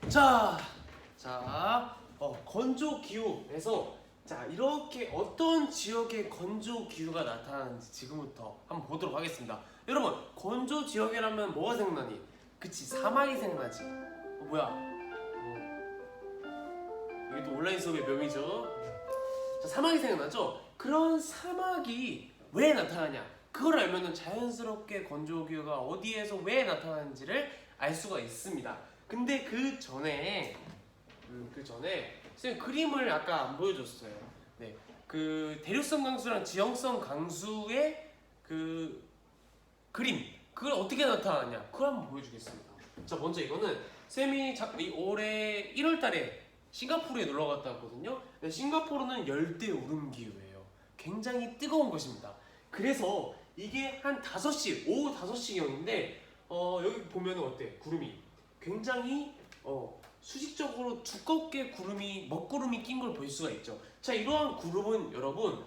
자, 건조 기후에서 자 이렇게 어떤 지역의 건조 기후가 나타나는지 지금부터 한번 보도록 하겠습니다. 여러분, 건조 지역이라면 뭐가 생각나니? 그치, 사막이 생각나지. 뭐야? 이게 또 온라인 수업의 묘미죠. 자, 사막이 생각나죠? 그런 사막이 왜 나타나냐? 그걸 알면은 자연스럽게 건조 기후가 어디에서 왜 나타나는지를 알 수가 있습니다. 근데 그 전에 선생님 그림을 아까 안 보여줬어요. 네, 그 대륙성 강수랑 지형성 강수의 그 그림, 그걸 어떻게 나타나냐? 그걸 한번 보여주겠습니다. 자, 먼저 이거는 쌤이 올해 1월달에 싱가포르에 놀러 갔다 왔거든요. 싱가포르는 열대 우림 기후예요. 굉장히 뜨거운 것입니다. 그래서 이게 한 5시, 오후 5시경인데 여기 보면은 어때? 구름이 굉장히 수직적으로 두껍게 먹구름이 낀 걸 볼 수가 있죠. 자, 이러한 구름은 여러분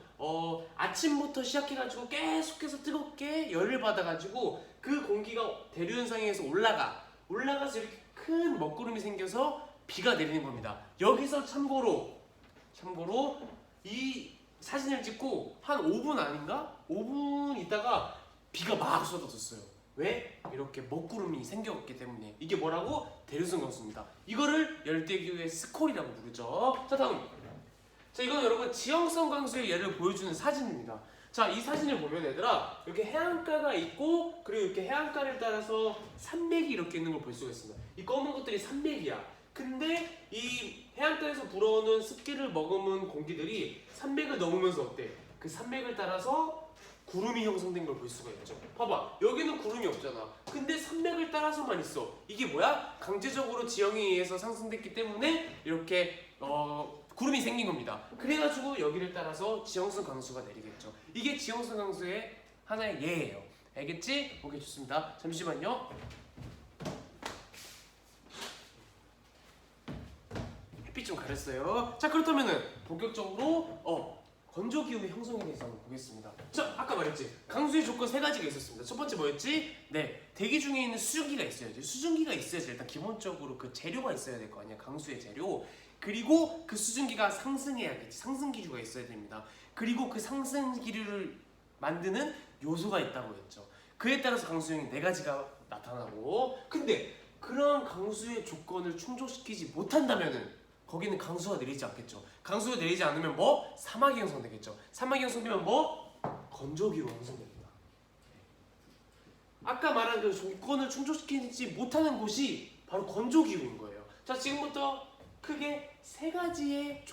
아침부터 시작해가지고 계속해서 뜨겁게 열을 받아가지고 그 공기가 대류현상에서 올라가서 이렇게 큰 먹구름이 생겨서 비가 내리는 겁니다. 여기서 참고로 이 사진을 찍고 한 5분 아닌가? 5분 있다가 비가 막 쏟아졌어요. 왜? 이렇게 먹구름이 생겼기 때문에. 이게 뭐라고? 대류성 강수입니다. 이거를 열대기후의 스콜이라고 부르죠. 자, 다음. 자, 이건 여러분 지형성 강수의 예를 보여주는 사진입니다. 자, 이 사진을 보면 얘들아, 이렇게 해안가가 있고, 그리고 이렇게 해안가를 따라서 산맥이 이렇게 있는 걸 볼 수가 있습니다. 이 검은 것들이 산맥이야. 근데 이 해안가에서 불어오는 습기를 머금은 공기들이 산맥을 넘으면서 어때? 그 산맥을 따라서 구름이 형성된 걸 볼 수가 있죠. 봐봐, 여기는 구름이 없잖아. 근데 산맥을 따라서만 있어. 이게 뭐야? 강제적으로 지형에 의해서 상승됐기 때문에 이렇게 구름이 생긴 겁니다. 그래가지고 여기를 따라서 지형성 강수가 내리겠죠. 이게 지형성 강수의 하나의 예예요. 알겠지? 오케이, 좋습니다. 잠시만요. 햇빛 좀 가렸어요. 자, 그렇다면은 본격적으로 건조기후의 형성에 대해서 한번 보겠습니다. 자, 아까 말했지, 강수의 조건 3가지가 있었습니다. 첫 번째 뭐였지? 네, 대기 중에 있는 수증기가 있어야지. 수증기가 있어야지 일단 기본적으로 그 재료가 있어야 될 거 아니야, 강수의 재료. 그리고 그 수증기가 상승해야겠지. 상승 기류가 있어야 됩니다. 그리고 그 상승 기류를 만드는 요소가 있다고 했죠. 그에 따라서 강수형이 4가지가 나타나고, 근데 그런 강수의 조건을 충족시키지 못한다면은 거기는 강수가 내리지 않겠죠. 강수가 내리지 않으면 뭐? 사막이 형성되겠죠. 사막이 형성되면 뭐? 건조기후가 형성됩니다. 아까 말한 그 조건을 충족시키지 못하는 곳이 바로 건조기후인 거예요. 자, 지금부터 크게 3가지의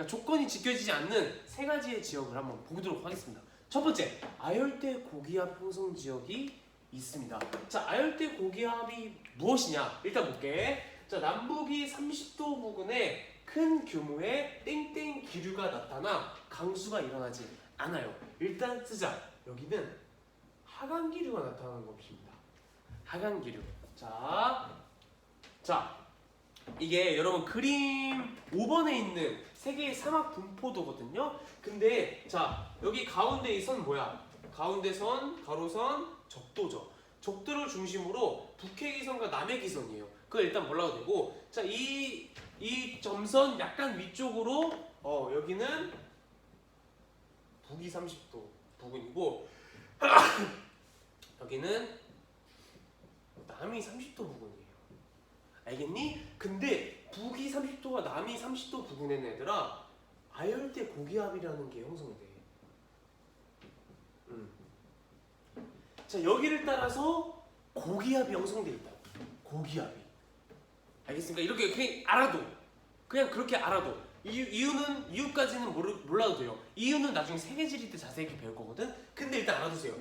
조건이 지켜지지 않는 3가지의 지역을 한번 보도록 하겠습니다. 첫 번째, 아열대 고기압 형성 지역이 있습니다. 자, 아열대 고기압이 무엇이냐? 일단 볼게. 자, 남북이 30도 부근에 큰 규모의 땡땡 기류가 나타나 강수가 일어나지 않아요. 일단 쓰자. 여기는 하강 기류가 나타나는 것입니다. 하강 기류. 자, 이게 여러분 그림 5번에 있는 세계의 사막 분포도거든요. 근데 자, 여기 가운데 이 선 뭐야? 가운데 선, 가로선, 적도죠. 적도를 중심으로 북해기선과 남해기선이에요. 그걸 일단 몰라도 되고, 자, 이 점선 약간 위쪽으로 여기는 북이 30도 부근이고 여기는 남이 30도 부근이에요. 알겠니? 근데 북이 30도와 남이 30도 부근에는 얘들아 아열대 고기압이라는 게 형성돼. 자, 여기를 따라서 고기압이 형성돼 있다. 고기압이. 알겠습니까? 이렇게 그냥 그렇게 알아도 이유까지는 몰라도 돼요. 이유는 나중에 세계지리 때 자세히 배울 거거든. 근데 일단 알아두세요.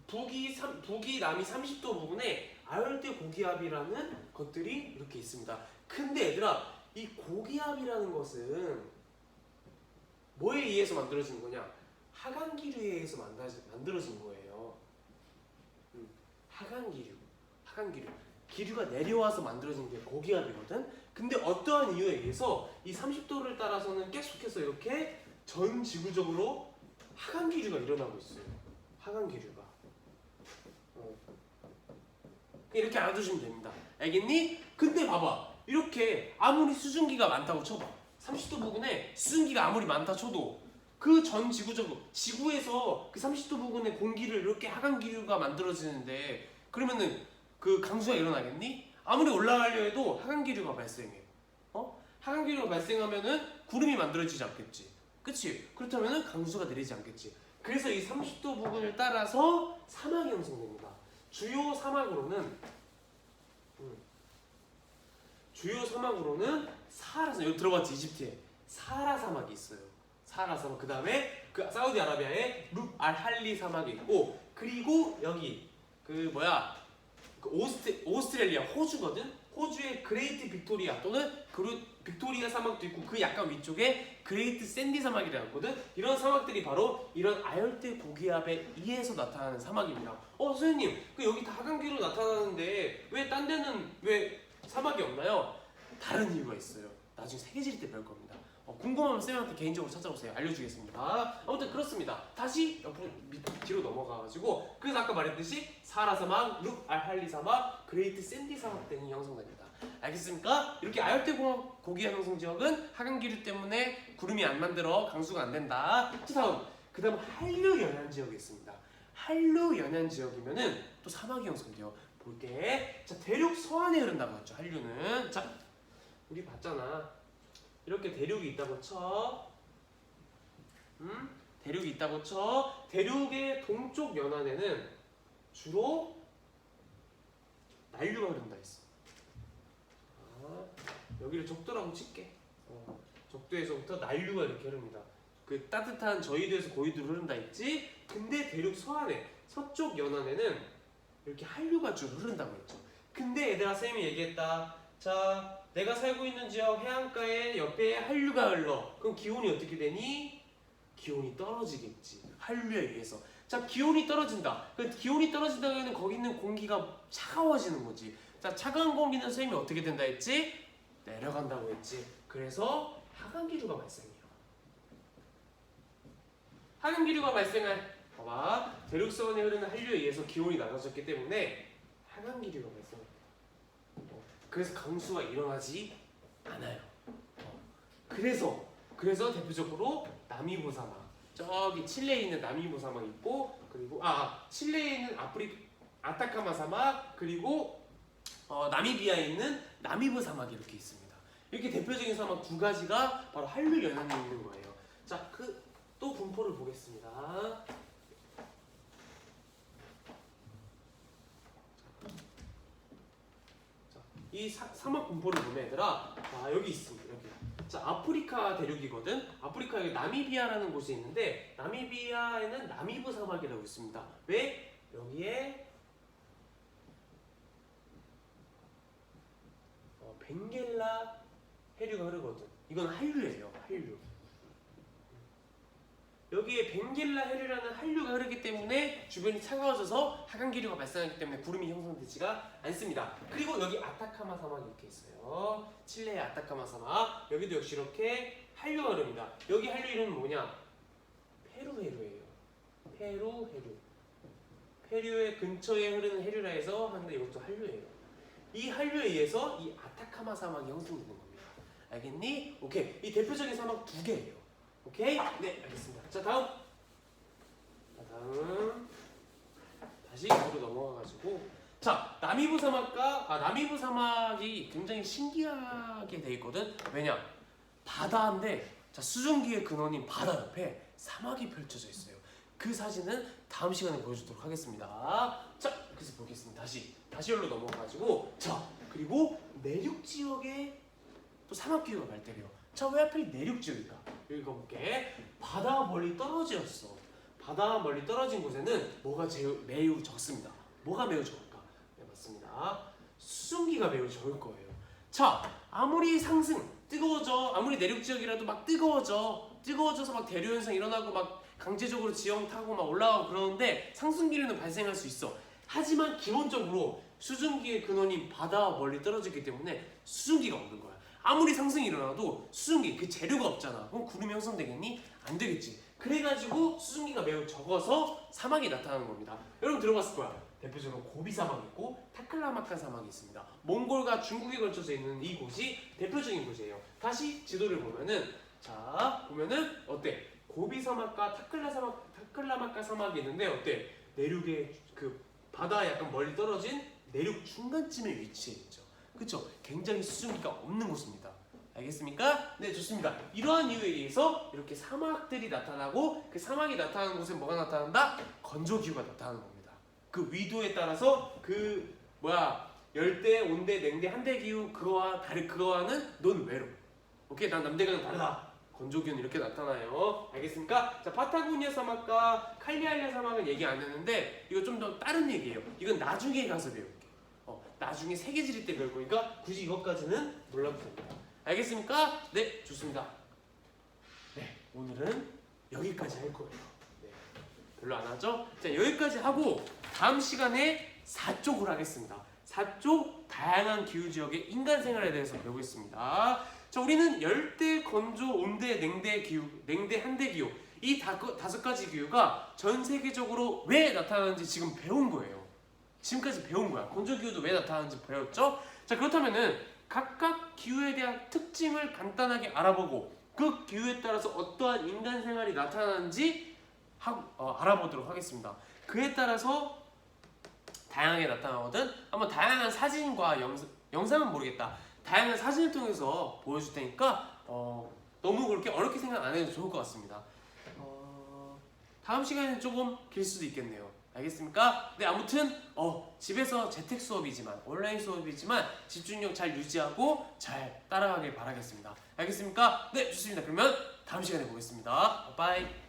북이 남이 30도 부근에 아열대 고기압이라는 것들이 이렇게 있습니다. 근데 얘들아, 이 고기압이라는 것은 뭐에 의해서 만들어지는 거냐? 하강기류에 의해서 만들어진 거예요. 하강기류. 기류가 내려와서 만들어진 게 고기압이거든. 근데 어떠한 이유에 의해서 이 30도를 따라서는 계속해서 이렇게 전 지구적으로 하강기류가 일어나고 있어요. 하강기류가. 이렇게 알아두시면 됩니다. 알겠니? 근데 봐봐, 이렇게 아무리 수증기가 많다고 쳐봐. 30도 부근에 수증기가 아무리 많다 쳐도 그 전 지구에서 그 30도 부근의 공기를 이렇게 하강 기류가 만들어지는데 그러면은 그 강수가 일어나겠니? 아무리 올라가려 해도 하강 기류가 발생해. 하강 기류가 발생하면은 구름이 만들어지지 않겠지. 그치? 그렇다면은 강수가 내리지 않겠지. 그래서 이 30도 부근을 따라서 사막이 형성됩니다. 주요 사막으로는 사하라 사막. 여기 들어봤지? 이집트에 사하라 사막이 있어요. 사하라 사막. 그 다음에 그 사우디아라비아에 룩 알 할리 사막이 있고, 그리고 여기 그 오스트레일리아 호주거든. 호주의 그레이트 빅토리아 또는 빅토리아 사막도 있고, 그 약간 위쪽에 그레이트 샌디 사막이라고 있거든. 이런 사막들이 바로 이런 아열대 고기압에 의해서 나타나는 사막입니다. 선생님, 그 여기 다 하강기로 나타나는데 왜 딴 데는 왜 사막이 없나요? 다른 이유가 있어요. 나중에 세계지리 때 배울 겁니다. 궁금하면 쌤한테 개인적으로 찾아오세요. 알려주겠습니다. 아무튼 그렇습니다. 다시 옆으로 뒤로 넘어가가지고, 그래서 아까 말했듯이 사하라 사막, 룩 알 할리 사막, 그레이트 샌디 사막 등이 형성됩니다. 알겠습니까? 이렇게 아열대 고기압 형성 지역은 하강기류 때문에 구름이 안 만들어 강수가 안 된다. 그 다음 한류 연안 지역이 있습니다. 한류 연안 지역이면은 또 사막이 형성돼요. 볼게. 자, 대륙 서안에 흐른다고 했죠. 한류는. 자, 우리 봤잖아. 이렇게 대륙이 있다고 쳐. 대륙이 있다고 쳐. 대륙의 동쪽 연안에는 주로 난류가 흐른다 했어. 여기를 적도라고 칠게. 적도에서부터 난류가 이렇게 흐릅니다. 그 따뜻한 저희도에서 고위도로 흐른다 했지. 근데 대륙 서안에, 서쪽 연안에는 이렇게 한류가 쭉 흐른다고 했죠. 근데 얘들아, 쌤이 얘기했다. 자, 내가 살고 있는 지역 해안가에 옆에 한류가 흘러. 그럼 기온이 어떻게 되니? 기온이 떨어지겠지. 한류에 의해서. 자, 기온이 떨어진다. 그 기온이 떨어진다면 거기 있는 공기가 차가워지는 거지. 자, 차가운 공기는 쌤이 어떻게 된다 했지? 내려간다고 했지. 그래서 하강기류가 발생해요. 하강기류가 발생할, 봐봐, 대륙서원에 흐르는 한류에 의해서 기온이 낮아졌기 때문에 하강기류가 발생합니다. 그래서 강수가 일어나지 않아요. 그래서 대표적으로 나미부 사막, 저기 칠레에 있는 나미부 사막 있고, 그리고 칠레에 있는 아타카마 사막, 그리고 나미비아에 있는 나미부 사막이 이렇게 있습니다. 이렇게 대표적인 사막 두 가지가 바로 한류 연안에 있는 거예요. 자, 또 분포를 보겠습니다. 이 사막 분포를 보면 얘들아, 여기 있습니다. 여기. 자, 아프리카 대륙이거든. 아프리카의 나미비아라는 곳이 있는데, 나미비아에는 나미부 사막이라고 있습니다. 왜? 여기에 벵겔라 해류가 흐르거든. 이건 한류예요. 한류. 여기에 벵겔라 해류라는 한류가 흐르기 때문에 주변이 차가워져서 하강기류가 발생하기 때문에 구름이 형성되지가 않습니다. 그리고 여기 아타카마 사막이 이렇게 있어요. 칠레의 아타카마 사막. 여기도 역시 이렇게 한류가 흐릅니다. 여기 한류 이름은 뭐냐? 페루 해류예요. 페루 해류. 페루의 근처에 흐르는 해류라 해서 하는데 이것도 한류예요. 이 한류에 의해서 이 아타카마 사막이 형성되는 겁니다. 알겠니? 오케이. 이 대표적인 사막 두 개예요. 오케이? 네, 알겠습니다. 자, 다음 다시 뒤로 넘어가가지고, 자, 나미부 사막이 굉장히 신기하게 돼 있거든. 왜냐? 바다인데, 자, 수증기의 근원인 바다 옆에 사막이 펼쳐져 있어요. 그 사진은 다음 시간에 보여주도록 하겠습니다. 자, 그래서 보겠습니다. 다시 여기로 넘어가가지고, 자, 그리고 내륙 지역에 또 사막 기후가 발달해요. 자, 왜 하필 내륙 지역일까? 읽어볼게. 바다 멀리 떨어졌어. 바다 멀리 떨어진 곳에는 뭐가 매우 적습니다. 뭐가 매우 적을까? 네, 맞습니다. 수증기가 매우 적을 거예요. 자, 아무리 뜨거워져, 아무리 내륙 지역이라도 막 뜨거워져서 막 대류 현상 일어나고 막 강제적으로 지형 타고 막 올라가고 그러는데 상승기류는 발생할 수 있어. 하지만 기본적으로 수증기의 근원인 바다와 멀리 떨어지기 때문에 수증기가 없는 거야. 아무리 상승이 일어나도 수증기, 그 재료가 없잖아. 그럼 구름이 형성되겠니? 안 되겠지. 그래가지고 수증기가 매우 적어서 사막이 나타나는 겁니다. 여러분 들어봤을 거야. 대표적으로 고비 사막이 있고 타클라마칸 사막이 있습니다. 몽골과 중국에 걸쳐져 있는 이 곳이 대표적인 곳이에요. 다시 지도를 보면은 자 보면은 어때? 고비 사막과 타클라마칸 사막이 있는데 어때? 내륙에 그 바다 약간 멀리 떨어진 내륙 중간쯤에 위치해 있죠. 그쵸? 굉장히 수증기가 없는 곳입니다. 알겠습니까? 네, 좋습니다. 이러한 이유에 의해서 이렇게 사막들이 나타나고 그 사막이 나타나는 곳에 뭐가 나타난다? 건조기후가 나타나는 겁니다. 그 위도에 따라서 그 열대, 온대, 냉대, 한대 기후 그거와는 논외로. 오케이, 난 남대과는 다르다. 건조기후는 이렇게 나타나요. 알겠습니까? 자, 파타고니아 사막과 칼리알리아 사막은 얘기 안 했는데 이거 좀 더 다른 얘기예요. 이건 나중에 가서 배울게. 나중에 세계지리 때 배울 거니까 굳이 이것까지는 몰라도 됩니다. 알겠습니까? 네, 좋습니다. 네, 오늘은 여기까지 할 거예요. 네, 별로 안 하죠? 자, 여기까지 하고 다음 시간에 4쪽을 하겠습니다. 4쪽 다양한 기후 지역의 인간 생활에 대해서 배우겠습니다. 자, 우리는 열대, 건조, 온대, 냉대 기후, 냉대, 한대 기후 이 5가지 기후가 전 세계적으로 왜 나타나는지 지금 배운 거예요. 지금까지 배운 거야. 건조 기후도 왜 나타나는지 배웠죠? 자, 그렇다면은 각각 기후에 대한 특징을 간단하게 알아보고 그 기후에 따라서 어떠한 인간 생활이 나타나는지 알아보도록 하겠습니다. 그에 따라서 다양하게 나타나거든. 한번 다양한 사진과 영상은 모르겠다. 다양한 사진을 통해서 보여줄 테니까 너무 그렇게 어렵게 생각 안 해도 좋을 것 같습니다. 다음 시간에는 조금 길 수도 있겠네요. 알겠습니까? 네, 아무튼 집에서 재택 수업이지만 온라인 수업이지만 집중력 잘 유지하고 잘 따라가길 바라겠습니다. 알겠습니까? 네, 좋습니다. 그러면 다음 시간에 보겠습니다. 바이바이.